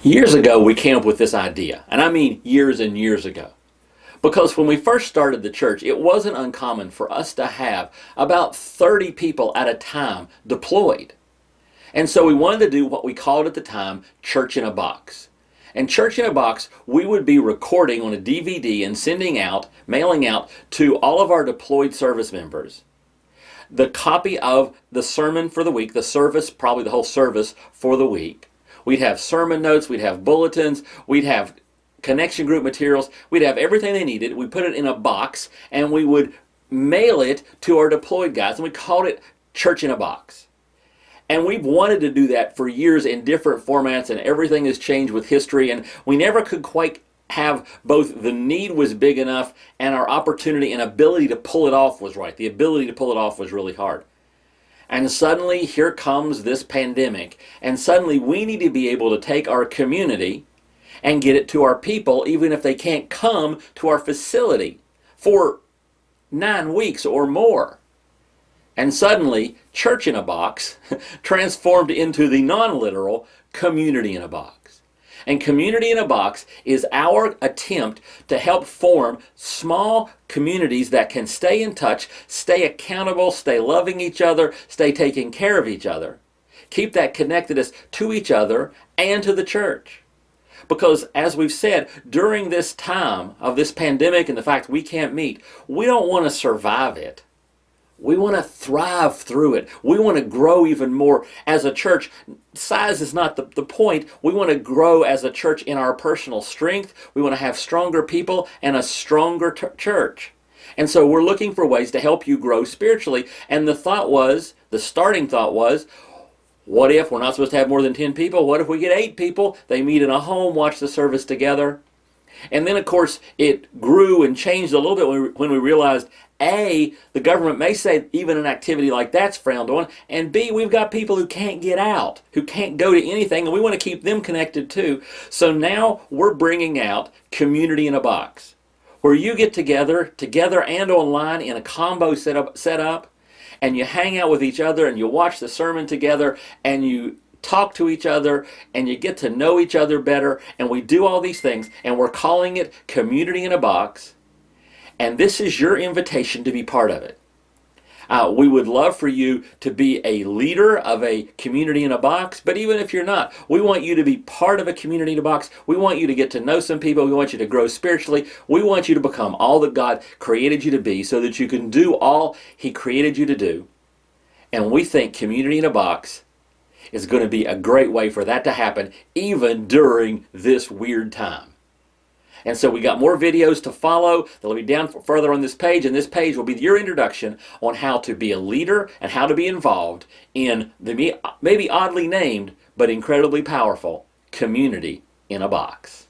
Years ago, we came up with this idea, and I mean years and years ago. Because when we first started the church, it wasn't uncommon for us to have about 30 people at a time deployed. And so we wanted to do what we called at the time Church in a Box. And Church in a Box, we would be recording on a DVD and sending out, mailing out to all of our deployed service members the copy of the sermon for the week, the service, probably the whole service for the week. We'd have sermon notes, we'd have bulletins, we'd have connection group materials, we'd have everything they needed. We put it in a box and we would mail it to our deployed guys, and we called it Church in a Box. And we've wanted to do that for years in different formats, and everything has changed with history, and we never could quite have both the need was big enough and our opportunity and ability to pull it off was right. The ability to pull it off was really hard. And suddenly here comes this pandemic, and suddenly we need to be able to take our community and get it to our people even if they can't come to our facility for 9 weeks or more. And suddenly, Church in a Box transformed into the non-literal Community in a Box. And Community in a Box is our attempt to help form small communities that can stay in touch, stay accountable, stay loving each other, stay taking care of each other. Keep that connectedness to each other and to the church. Because as we've said, during this time of this pandemic and the fact we can't meet, we don't want to survive it. We want to thrive through it. We want to grow even more as a church. Size is not the point. We want to grow as a church in our personal strength. We want to have stronger people and a stronger church. And so we're looking for ways to help you grow spiritually. And the starting thought was, what if we're not supposed to have more than 10 people? What if we get 8 people? They meet in a home, watch the service together. And then, of course, it grew and changed a little bit when we realized, A, the government may say even an activity like that's frowned on, and B, we've got people who can't get out, who can't go to anything, and we want to keep them connected too. So now we're bringing out Community in a Box, where you get together and online in a combo setup, and you hang out with each other, and you watch the sermon together, and you talk to each other, and you get to know each other better, and we do all these things, and we're calling it Community in a Box, and this is your invitation to be part of it. We would love for you to be a leader of a Community in a Box, but even if you're not, we want you to be part of a Community in a Box. We want you to get to know some people. We want you to grow spiritually. We want you to become all that God created you to be so that you can do all He created you to do. And we think Community in a Box is going to be a great way for that to happen even during this weird time. And so we got more videos to follow. They'll be down further on this page, and this page will be your introduction on how to be a leader and how to be involved in the maybe oddly named but incredibly powerful Community in a Box.